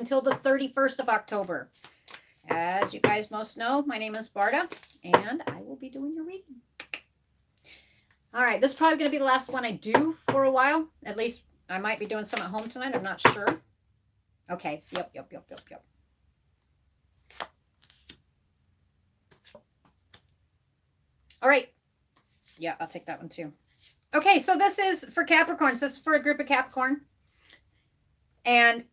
until the 31st of October. As you guys most know, my name is Barda, and I will be doing your reading. All right, this is probably going to be the last one I do for a while. At least I might be doing some at home tonight. I'm not sure. Okay, yep. All right. Yeah, I'll take that one too. Okay, so this is for Capricorns. This is for a group of Capricorn. And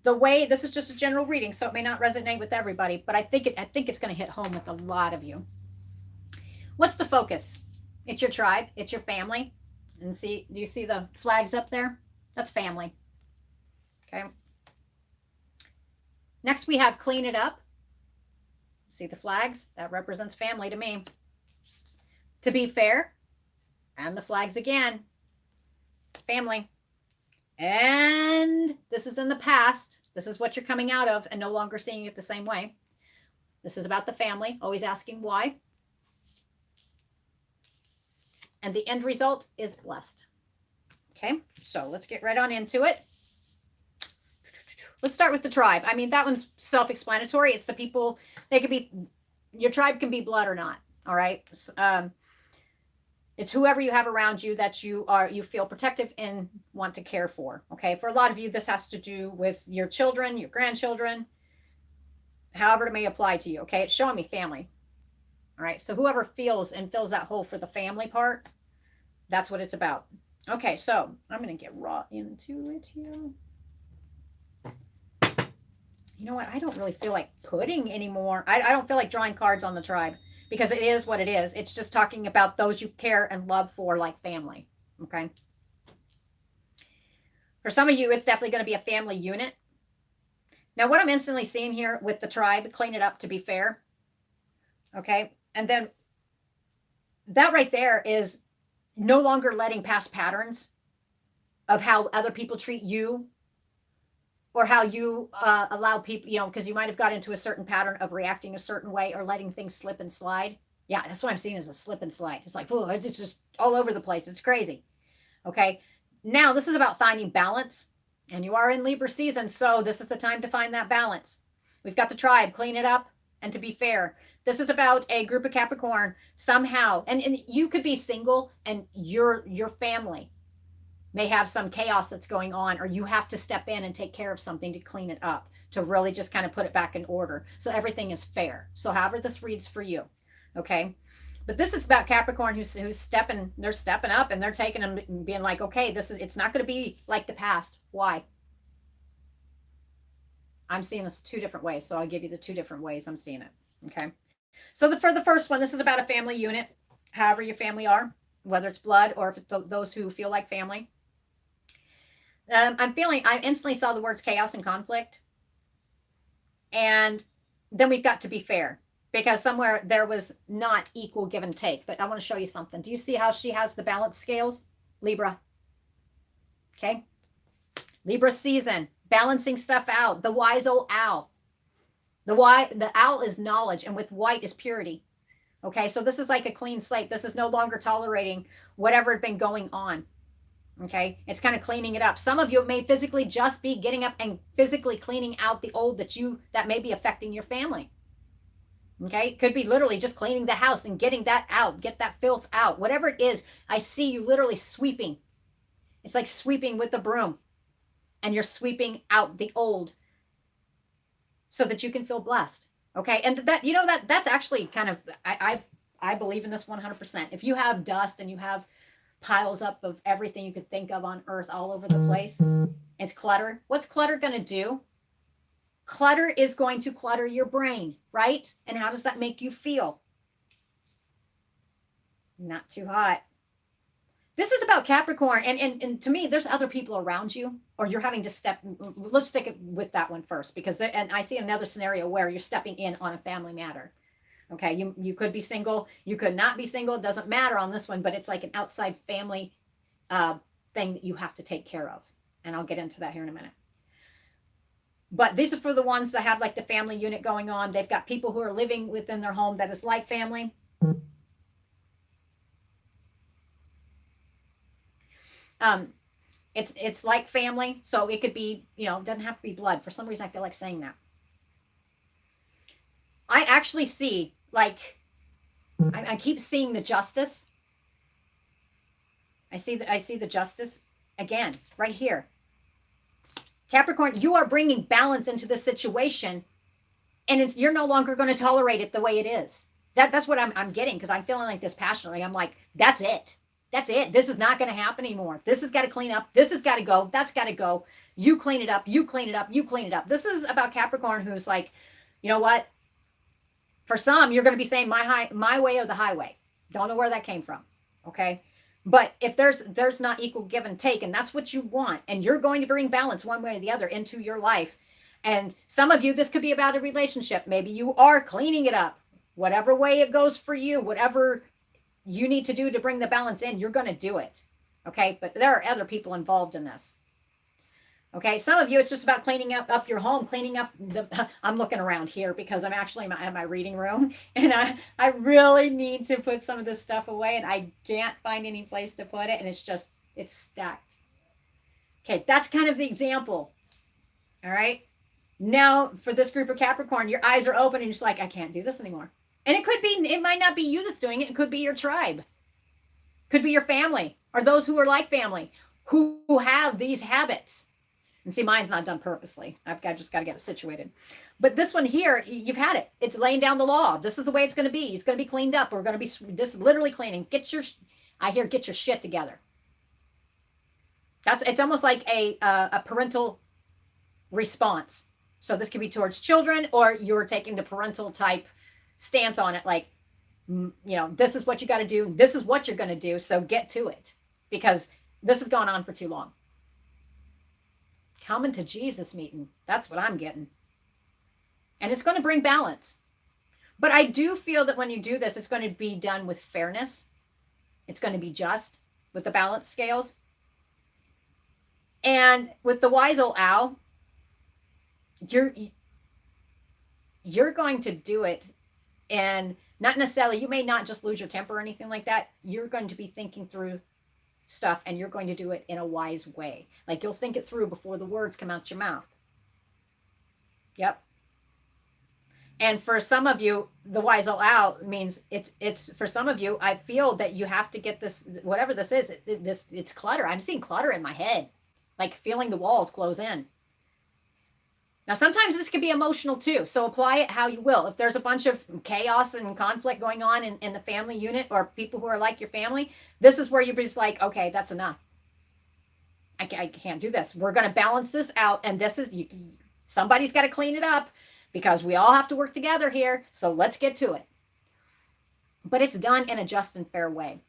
the way, this is just a general reading, so it may not resonate with everybody, but I think it's going to hit home with a lot of you. What's the focus? It's your tribe. It's your family. And do you see the flags up there? That's family. Okay. Next, we have clean it up. See the flags? That represents family to me. To be fair, and the flags again, family. And this is in the past. This is what you're coming out of and no longer seeing it the same way. This is about the family, always asking why. And the end result is blessed. Okay, so let's get right on into it. Let's start with the tribe. I mean, that one's self-explanatory. It's the people, they could be, your tribe can be blood or not. All right. It's whoever you have around you that you feel protective and want to care for. Okay. For a lot of you, this has to do with your children, your grandchildren, however it may apply to you. Okay. It's showing me family. All right. So whoever feels and fills that hole for the family part, that's what it's about. Okay. So I'm going to get raw into it here. You know what? I don't really feel like putting anymore. I don't feel like drawing cards on the tribe because it is what it is. It's just talking about those you care and love for like family. Okay. For some of you, it's definitely going to be a family unit. Now, what I'm instantly seeing here with the tribe, clean it up to be fair. Okay. And then that right there is no longer letting past patterns of how other people treat you or how you allow people, you know, because you might have got into a certain pattern of reacting a certain way or letting things slip and slide. Yeah, that's what I'm seeing as a slip and slide. It's like, oh, it's just all over the place. It's crazy. Okay. Now, this is about finding balance. And you are in Libra season, so this is the time to find that balance. We've got the tribe, clean it up, and to be fair. This is about a group of Capricorn somehow. And you could be single and your family may have some chaos that's going on, or you have to step in and take care of something to clean it up, to really just kind of put it back in order. So everything is fair. So however this reads for you, okay? But this is about Capricorn who's stepping up and they're taking them and being like, okay, it's not going to be like the past. Why? I'm seeing this two different ways. So I'll give you the two different ways I'm seeing it. Okay. So for the first one, this is about a family unit, however your family are, whether it's blood or if it's those who feel like family. I instantly saw the words chaos and conflict. And then we've got to be fair because somewhere there was not equal give and take. But I want to show you something. Do you see how she has the balance scales? Libra. Okay. Libra season, balancing stuff out. The wise old owl. The owl is knowledge, and with white is purity. Okay. So this is like a clean slate. This is no longer tolerating whatever had been going on. Okay, it's kind of cleaning it up. Some of you may physically just be getting up and physically cleaning out the old that may be affecting your family. Okay, it could be literally just cleaning the house and getting that out, get that filth out, whatever it is. I see you literally sweeping. It's like sweeping with a broom, and you're sweeping out the old so that you can feel blessed. Okay, and that's actually kind of I believe in this 100%. If you have dust and you have piles up of everything you could think of on earth all over the place, it's clutter. What's clutter going to do? Clutter is going to clutter your brain, right? And how does that make you feel? Not too hot. This is about Capricorn. And to me, there's other people around you, or you're having to let's stick it with that one first, because and I see another scenario where you're stepping in on a family matter. Okay, you could be single, you could not be single, it doesn't matter on this one, but it's like an outside family thing that you have to take care of. And I'll get into that here in a minute. But these are for the ones that have like the family unit going on. They've got people who are living within their home that is like family. It's like family. So it could be, it doesn't have to be blood. For some reason, I feel like saying that. I actually see, like, I keep seeing the justice. I see the justice again right here. Capricorn, you are bringing balance into the situation, and you're no longer going to tolerate it the way it is. That's what I'm getting, because I'm feeling like this passionately. I'm like, that's it. That's it. This is not going to happen anymore. This has got to clean up. This has got to go. That's got to go. You clean it up. You clean it up. You clean it up. This is about Capricorn, who's like, you know what? For some, you're going to be saying my way or the highway. Don't know where that came from. Okay. But if there's not equal give and take, and that's what you want, and you're going to bring balance one way or the other into your life. And some of you, this could be about a relationship. Maybe you are cleaning it up. Whatever way it goes for you, whatever you need to do to bring the balance in, you're going to do it. Okay. But there are other people involved in this. Okay. Some of you, it's just about cleaning up your home, cleaning up I'm looking around here because I'm actually in my reading room, and I really need to put some of this stuff away, and I can't find any place to put it. And it's stacked. Okay. That's kind of the example. All right. Now for this group of Capricorn, your eyes are open and you're just like, I can't do this anymore. And it might not be you that's doing it. It could be your tribe. Could be your family, or those who are like family, who have these habits. And see, mine's not done purposely. Just got to get it situated. But this one here, you've had it. It's laying down the law. This is the way it's going to be. It's going to be cleaned up. This is literally cleaning. Get your shit together. It's almost like a parental response. So this could be towards children, or you're taking the parental type stance on it. Like, this is what you got to do. This is what you're going to do. So get to it, because this has gone on for too long. Coming to Jesus meeting. That's what I'm getting. And it's going to bring balance. But I do feel that when you do this, it's going to be done with fairness. It's going to be just with the balance scales. And with the wise old owl, you're going to do it, and not necessarily, you may not just lose your temper or anything like that. You're going to be thinking through stuff, and you're going to do it in a wise way. Like, you'll think it through before the words come out your mouth. Yep. And for some of you, the wise old owl means it's for some of you, I feel that you have to get this, whatever this is, it's clutter. I'm seeing clutter in my head, like feeling the walls close in. Now, sometimes this can be emotional too, so apply it how you will. If there's a bunch of chaos and conflict going on in the family unit, or people who are like your family, this is where you're just like, okay, that's enough. I can't do this. We're going to balance this out, and somebody's got to clean it up, because we all have to work together here, so let's get to it. But it's done in a just and fair way.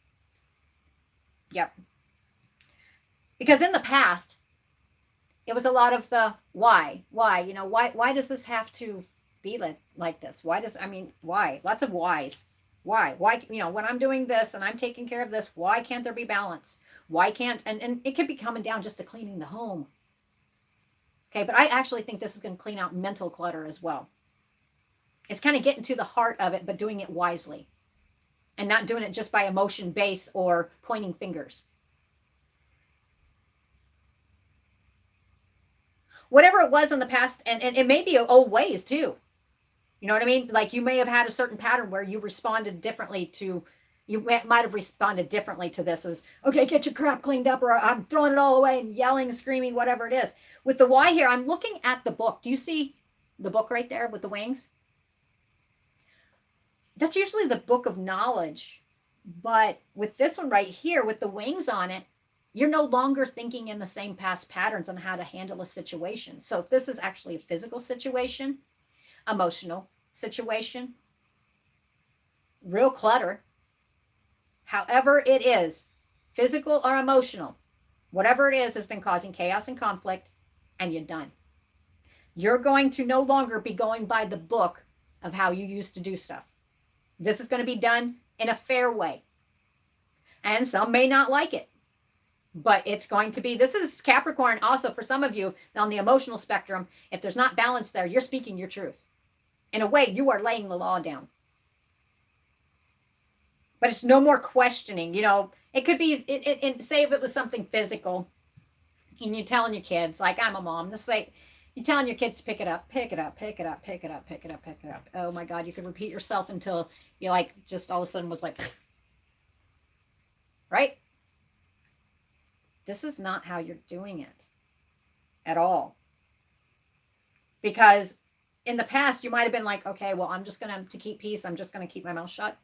Yep. Because in the past, it was a lot of the why, why does this have to be like this? Why? Lots of whys. Why, when I'm doing this and I'm taking care of this, why can't there be balance? Why can't, and it could be coming down just to cleaning the home. Okay. But I actually think this is going to clean out mental clutter as well. It's kind of getting to the heart of it, but doing it wisely, and not doing it just by emotion base or pointing fingers. Whatever it was in the past, and it may be old ways too. You know what I mean? Like, you may have had a certain pattern where you responded differently to, you might have responded differently to this as, okay, get your crap cleaned up, or I'm throwing it all away and yelling, screaming, whatever it is. With the why here, I'm looking at the book. Do you see the book right there with the wings? That's usually the book of knowledge. But with this one right here with the wings on it, you're no longer thinking in the same past patterns on how to handle a situation. So if this is actually a physical situation, emotional situation, real clutter, however it is, physical or emotional, whatever it is has been causing chaos and conflict, and you're done. You're going to no longer be going by the book of how you used to do stuff. This is going to be done in a fair way. And some may not like it. But it's going to be, this is Capricorn also for some of you on the emotional spectrum. If there's not balance there, you're speaking your truth. In a way, you are laying the law down. But it's no more questioning. It could be, say if it was something physical, and you're telling your kids, like I'm a mom, just like you're telling your kids to pick it up, pick it up, pick it up, pick it up, pick it up, pick it up. Oh my God, you could repeat yourself until you like just all of a sudden was like, right? This is not how you're doing it at all. Because in the past, you might have been like, okay, well, I'm just going to keep peace. I'm just going to keep my mouth shut.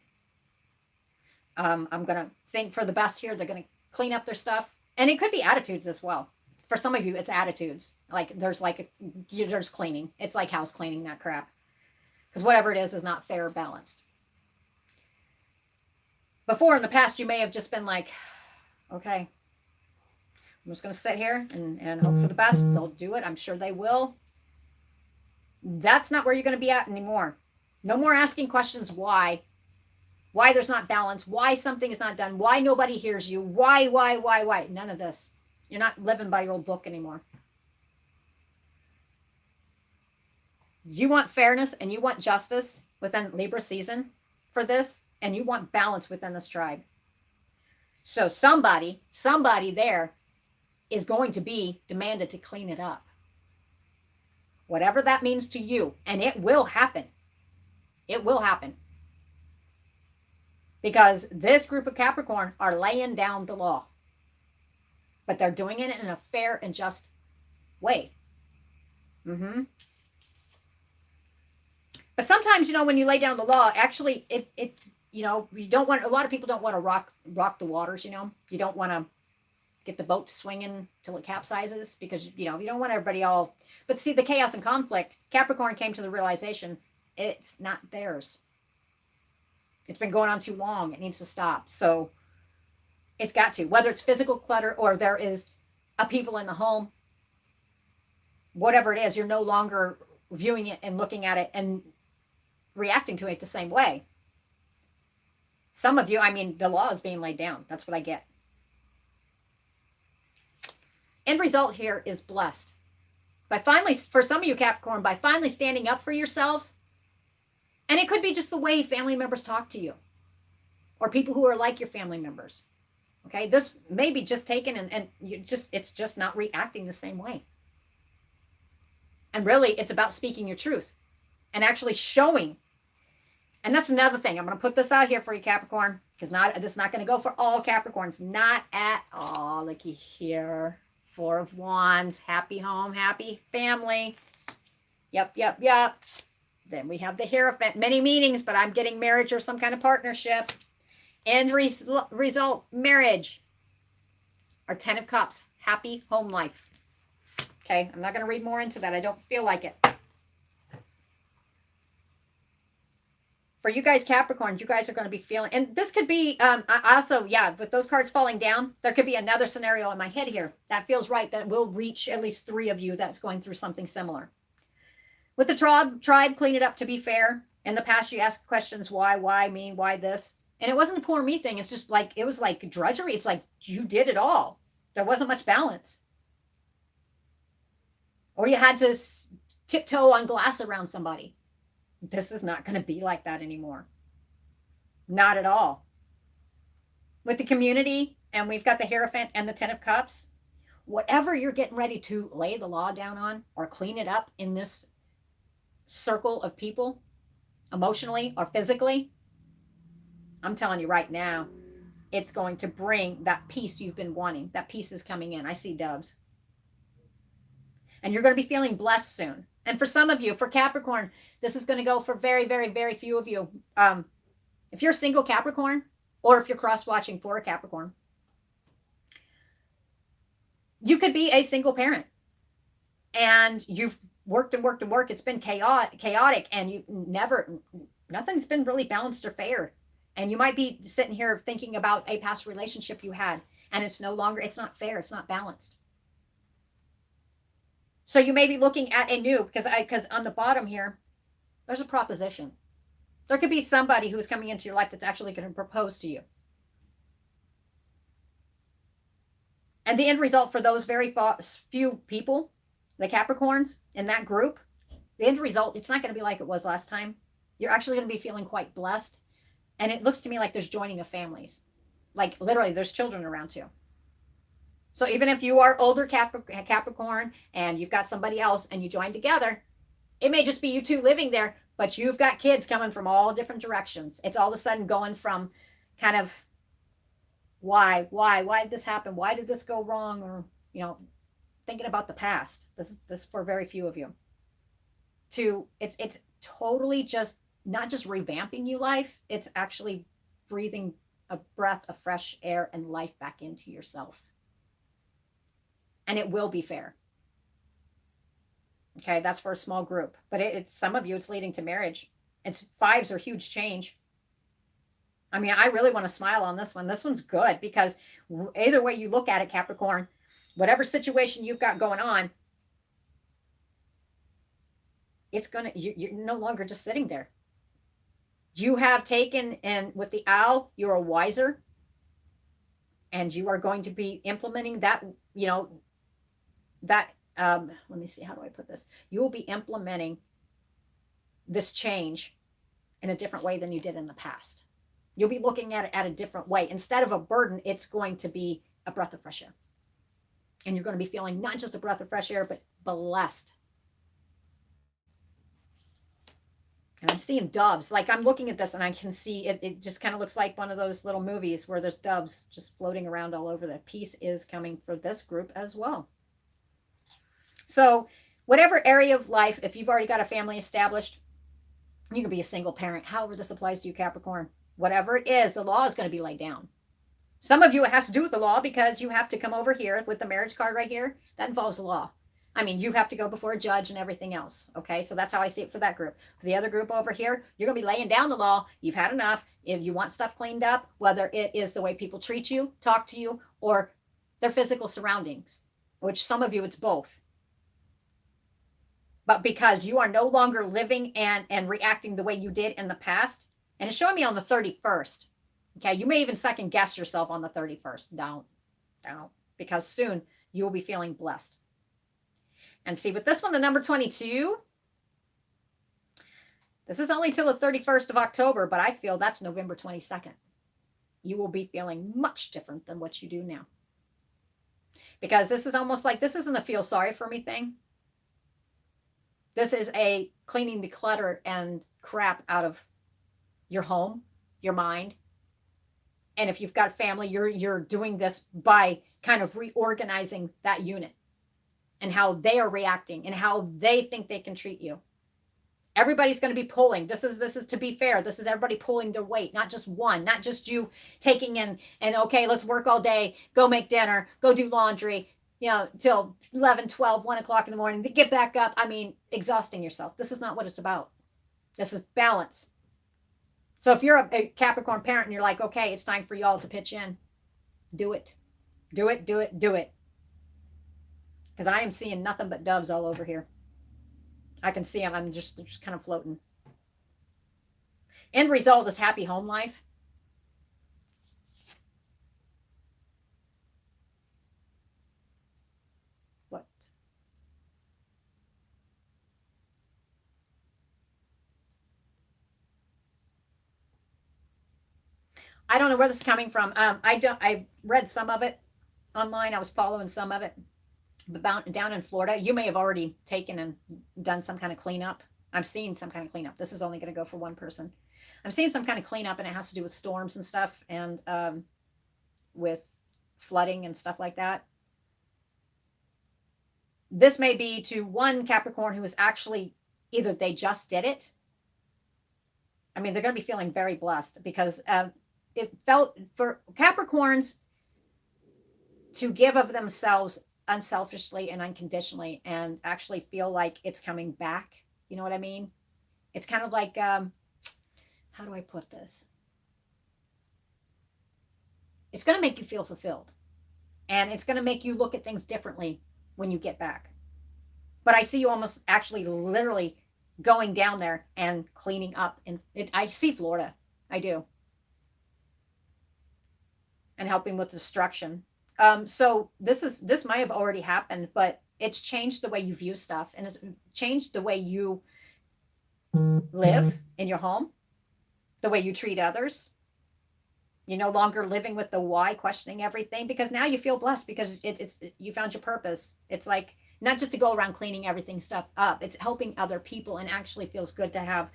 I'm going to think for the best here. They're going to clean up their stuff. And it could be attitudes as well. For some of you, it's attitudes. Like there's there's cleaning. It's like house cleaning, that crap. Because whatever it is not fair or balanced. Before in the past, you may have just been like, okay, I'm just going to sit here and hope for the best. They'll do it. I'm sure they will. That's not where you're going to be at anymore. No more asking questions why there's not balance, why something is not done, why nobody hears you, why. None of this. You're not living by your old book anymore. You want fairness and you want justice within Libra season for this, and you want balance within this tribe. So somebody there is going to be demanded to clean it up. Whatever that means to you, and it will happen. It will happen. Because this group of Capricorn are laying down the law. But they're doing it in a fair and just way. But sometimes, when you lay down the law, actually, you don't want, a lot of people don't want to rock the waters, You don't want to get the boat swinging till it capsizes because, you don't want everybody all, but see the chaos and conflict, Capricorn came to the realization it's not theirs. It's been going on too long. It needs to stop. So it's got to, whether it's physical clutter or there is upheaval in the home, whatever it is, you're no longer viewing it and looking at it and reacting to it the same way. Some of you, the law is being laid down. That's what I get. End result here is blessed. By finally, for some of you Capricorn, by finally standing up for yourselves, and it could be just the way family members talk to you or people who are like your family members. Okay, this may be just taken and it's just not reacting the same way. And really, it's about speaking your truth and actually showing. And that's another thing. I'm going to put this out here for you, Capricorn, because this is not going to go for all Capricorns. Not at all. Looky here. 4 of Wands. Happy home, happy family. Yep. Then we have the Hierophant. Many meanings, but I'm getting marriage or some kind of partnership. End result, marriage. Our 10 of Cups. Happy home life. Okay, I'm not going to read more into that. I don't feel like it. For you guys, Capricorn, you guys are going to be feeling, and this could be, I also, with those cards falling down, there could be another scenario in my head here. That feels right. That will reach at least 3 of you that's going through something similar. With the tribe, clean it up to be fair. In the past, you asked questions, why me, why this? And it wasn't a poor me thing. It's just like, it was like drudgery. It's like you did it all. There wasn't much balance. Or you had to tiptoe on glass around somebody. This is not going to be like that anymore. Not at all. With the community, and we've got the Hierophant and the 10 of Cups, whatever you're getting ready to lay the law down on or clean it up in this circle of people, emotionally or physically, I'm telling you right now, it's going to bring that peace you've been wanting. That peace is coming in. I see doves. And you're going to be feeling blessed soon. And for some of you, for Capricorn, this is going to go for very, very, very few of you. If you're a single Capricorn, or if you're cross-watching for a Capricorn, you could be a single parent. And you've worked and worked and worked. It's been chaotic, and nothing's been really balanced or fair. And you might be sitting here thinking about a past relationship you had, and it's not fair. It's not balanced. So you may be looking at a new, because on the bottom here, there's a proposition. There could be somebody who is coming into your life that's actually going to propose to you. And the end result for those very few people, the Capricorns in that group, the end result, it's not going to be like it was last time. You're actually going to be feeling quite blessed. And it looks to me like there's joining of families. Like literally there's children around too. So even if you are older Capricorn and you've got somebody else and you join together, it may just be you two living there, but you've got kids coming from all different directions. It's all of a sudden going from kind of why did this happen? Why did this go wrong? Or, thinking about the past. This for very few of you. To it's totally just not just revamping you life, it's actually breathing a breath of fresh air and life back into yourself. And it will be fair. Okay, that's for a small group. But it's some of you, it's leading to marriage. It's fives are huge change. I mean, I really want to smile on this one. This one's good because either way you look at it, Capricorn, whatever situation you've got going on, it's going to, you're no longer just sitting there. You have taken, and with the owl, you're a wiser, and you are going to be implementing that, let me see, how do I put this? You will be implementing this change in a different way than you did in the past. You'll be looking at it at a different way. Instead of a burden, it's going to be a breath of fresh air. And you're going to be feeling not just a breath of fresh air, but blessed. And I'm seeing doves. Like, I'm looking at this and I can see it just kind of looks like one of those little movies where there's doves just floating around all over. The peace is coming for this group as well. So whatever area of life, if you've already got a family established, you can be a single parent. However this applies to you, Capricorn. Whatever it is, the law is going to be laid down. Some of you, it has to do with the law because you have to come over here with the marriage card right here. That involves the law. I mean, you have to go before a judge and everything else. Okay, so that's how I see it for that group. For the other group over here, you're going to be laying down the law. You've had enough. If you want stuff cleaned up, whether it is the way people treat you, talk to you, or their physical surroundings, which some of you, it's both. But because you are no longer living and reacting the way you did in the past, and it's showing me on the 31st. Okay, you may even second guess yourself on the 31st. Don't. Because soon you will be feeling blessed. And see, with this one, the number 22, this is only till the 31st of October, but I feel that's November 22nd. You will be feeling much different than what you do now. Because this is almost like, this isn't a feel sorry for me thing. This is a cleaning the clutter and crap out of your home, your mind. And if you've got family, you're doing this by kind of reorganizing that unit and how they are reacting and how they think they can treat you. Everybody's going to be pulling. This is to be fair. This is everybody pulling their weight, not just one, not just you taking in and okay, let's work all day, go make dinner, go do laundry, till 11, 12, 1 o'clock in the morning to get back up. I mean, exhausting yourself. This is not what it's about. This is balance. So if you're a Capricorn parent and you're like, okay, it's time for y'all to pitch in, do it. Do it, do it, do it. Because I am seeing nothing but doves all over here. I can see them. I'm just kind of floating. End result is happy home life. What? I don't know where this is coming from. I read some of it online. I was following some of it. But down in Florida, you may have already taken and done some kind of cleanup. I'm seeing some kind of cleanup. This is only going to go for one person. I'm seeing some kind of cleanup, and it has to do with storms and stuff, and with flooding and stuff like that. This may be to one Capricorn who is actually either they just did it. I mean, they're going to be feeling very blessed because it felt for Capricorns to give of themselves unselfishly and unconditionally and actually feel like it's coming back. You know what I mean? It's kind of like, how do I put this? It's going to make you feel fulfilled. And it's going to make you look at things differently when you get back. But I see you almost actually literally going down there and cleaning up. And I see Florida. I do. And helping with destruction. So this might have already happened, but it's changed the way you view stuff, and it's changed the way you live in your home, the way you treat others. You're no longer living with the why, questioning everything, because now you feel blessed because you found your purpose. It's like not just to go around cleaning everything stuff up. It's helping other people, and actually feels good to have.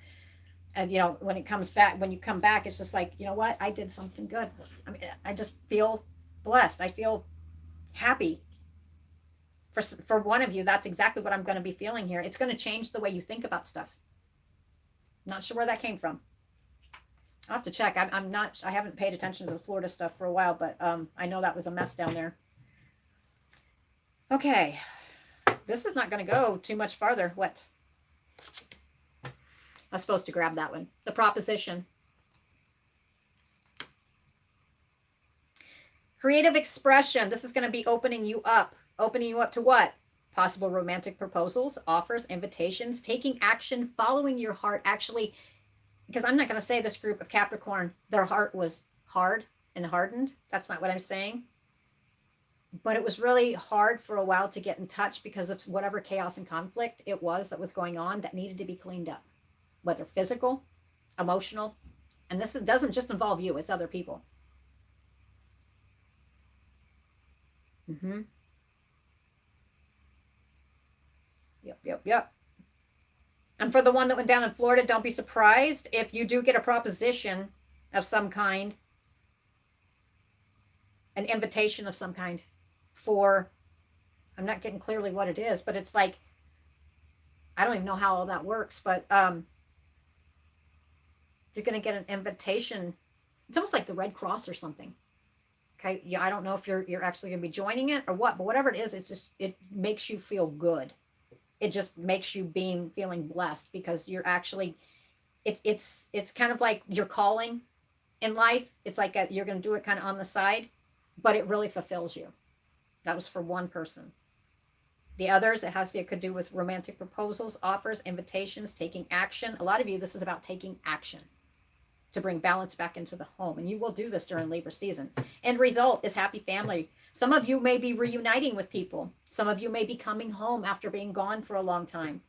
And when it comes back, when you come back, it's just like, you know what, I did something good. I mean, I just feel blessed. I feel happy. For one of you, that's exactly what I'm going to be feeling here. It's going to change the way you think about stuff. Not sure where that came from. I'll have to check. I'm not, I haven't paid attention to the Florida stuff for a while, but I know that was a mess down there. Okay. This is not going to go too much farther. What? I was supposed to grab that one. The proposition. Creative expression. This is going to be opening you up. Opening you up to what? Possible romantic proposals, offers, invitations, taking action, following your heart. Actually, because I'm not going to say this group of Capricorn, their heart was hard and hardened. That's not what I'm saying. But it was really hard for a while to get in touch because of whatever chaos and conflict it was that was going on that needed to be cleaned up. Whether physical, emotional, and this doesn't just involve you, it's other people. Yep. And for the one that went down in Florida, don't be surprised if you do get a proposition of some kind, an invitation of some kind for, I'm not getting clearly what it is, but it's like, I don't even know how all that works, but you're going to get an invitation. It's almost like the Red Cross or something. Okay. Yeah. I don't know if you're actually going to be joining it or what, but whatever it is, it's just, it makes you feel good. It just makes you feeling blessed because you're actually, it's kind of like your calling in life. It's like you're going to do it kind of on the side, but it really fulfills you. That was for one person. The others, it could do with romantic proposals, offers, invitations, taking action. A lot of you, this is about taking action to bring balance back into the home. And you will do this during Libra season. End result is happy family. Some of you may be reuniting with people. Some of you may be coming home after being gone for a long time.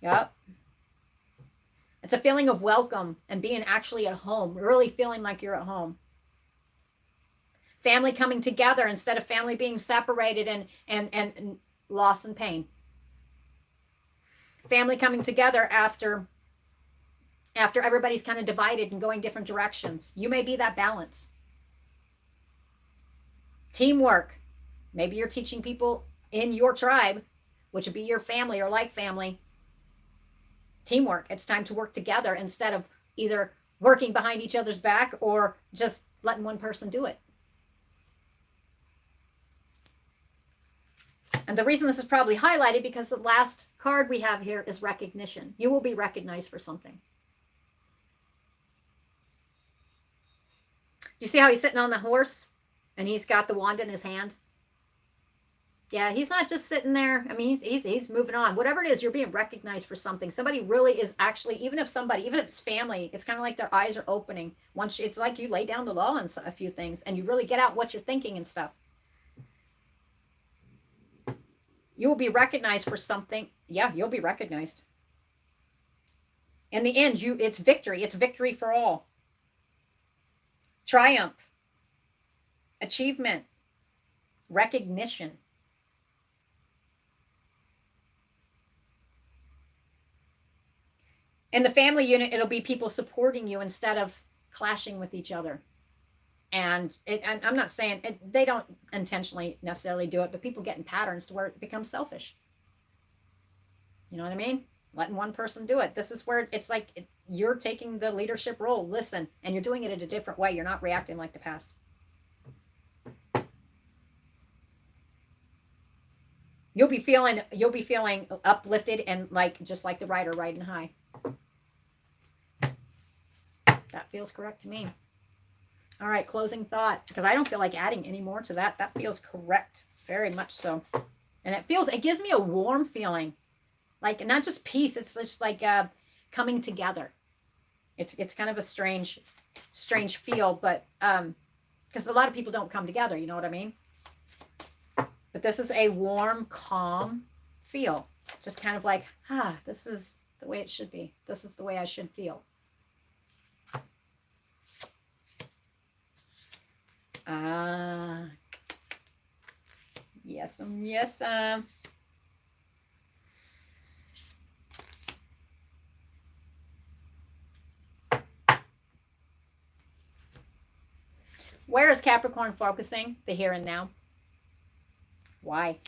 Yep. It's a feeling of welcome and being actually at home, really feeling like you're at home. Family coming together instead of family being separated and loss and pain. Family coming together after everybody's kind of divided and going different directions. You may be that balance. Teamwork. Maybe you're teaching people in your tribe, which would be your family or like family. Teamwork. It's time to work together instead of either working behind each other's back or just letting one person do it. And the reason this is probably highlighted because the last card we have here is recognition. You will be recognized for something. Do you see how he's sitting on the horse and he's got the wand in his hand? Yeah, he's not just sitting there. I mean, he's moving on. Whatever it is, you're being recognized for something. Somebody really is actually, even if it's family, it's kind of like their eyes are opening. It's like you lay down the law on a few things and you really get out what you're thinking and stuff. You will be recognized for something. Yeah, you'll be recognized. In the end, it's victory. It's victory for all. Triumph. Achievement. Recognition. In the family unit, it'll be people supporting you instead of clashing with each other. And I'm not saying they don't intentionally necessarily do it, but people get in patterns to where it becomes selfish. You know what I mean? Letting one person do it. This is where it's like you're taking the leadership role. Listen, and you're doing it in a different way. You're not reacting like the past. You'll be feeling uplifted and just like the rider riding high. That feels correct to me. All right, closing thought, because I don't feel like adding any more to that. That feels correct, very much so. And it gives me a warm feeling, like not just peace. It's just like coming together. It's kind of a strange feel, but because a lot of people don't come together, you know what I mean? But this is a warm, calm feel, just kind of like, this is the way it should be. This is the way I should feel. Yes, yes. Where is Capricorn focusing? The here and now. Why?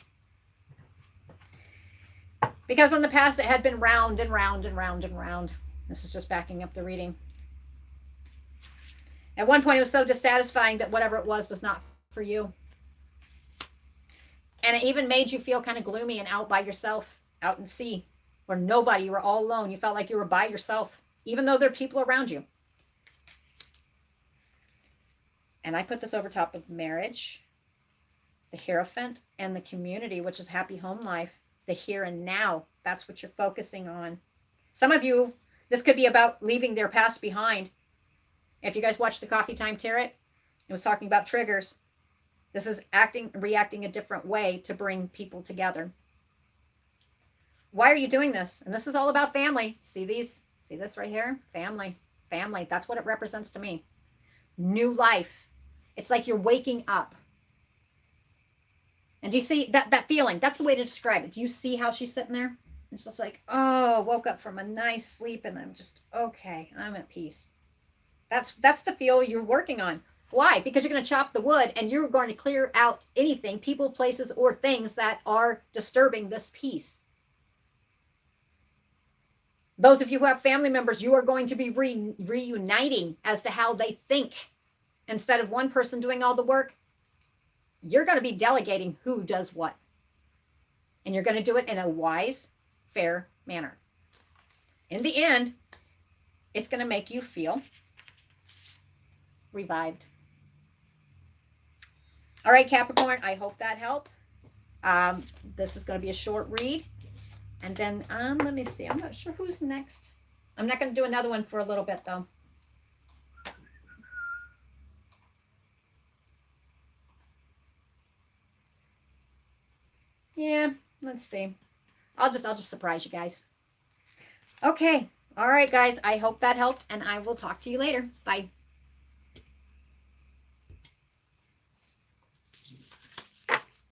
Because in the past it had been round and round and round and round. This is just backing up the reading. At one point it was so dissatisfying that whatever it was not for you. And it even made you feel kind of gloomy and out by yourself, out in sea, where nobody, you were all alone. You felt like you were by yourself, even though there are people around you. And I put this over top of marriage, the Hierophant, and the community, which is happy home life, the here and now. That's what you're focusing on. Some of you, this could be about leaving their past behind. If you guys watched the Coffee Time Tarot, it was talking about triggers. This is reacting a different way to bring people together. Why are you doing this? And this is all about family. See these? See this right here? Family. Family. That's what it represents to me. New life. It's like you're waking up. And do you see that feeling? That's the way to describe it. Do you see how she's sitting there? It's just like, oh, woke up from a nice sleep and I'm just, okay, I'm at peace. That's the feel you're working on. Why? Because you're going to chop the wood and you're going to clear out anything, people, places, or things that are disturbing this peace. Those of you who have family members, you are going to be reuniting as to how they think. Instead of one person doing all the work, you're going to be delegating who does what. And you're going to do it in a wise, fair manner. In the end, it's going to make you feel revived. All right, Capricorn, I hope that helped. This is going to be a short read. And then, let me see. I'm not sure who's next. I'm not going to do another one for a little bit, though. Yeah, let's see. I'll just surprise you guys. Okay. All right, guys. I hope that helped, and I will talk to you later. Bye.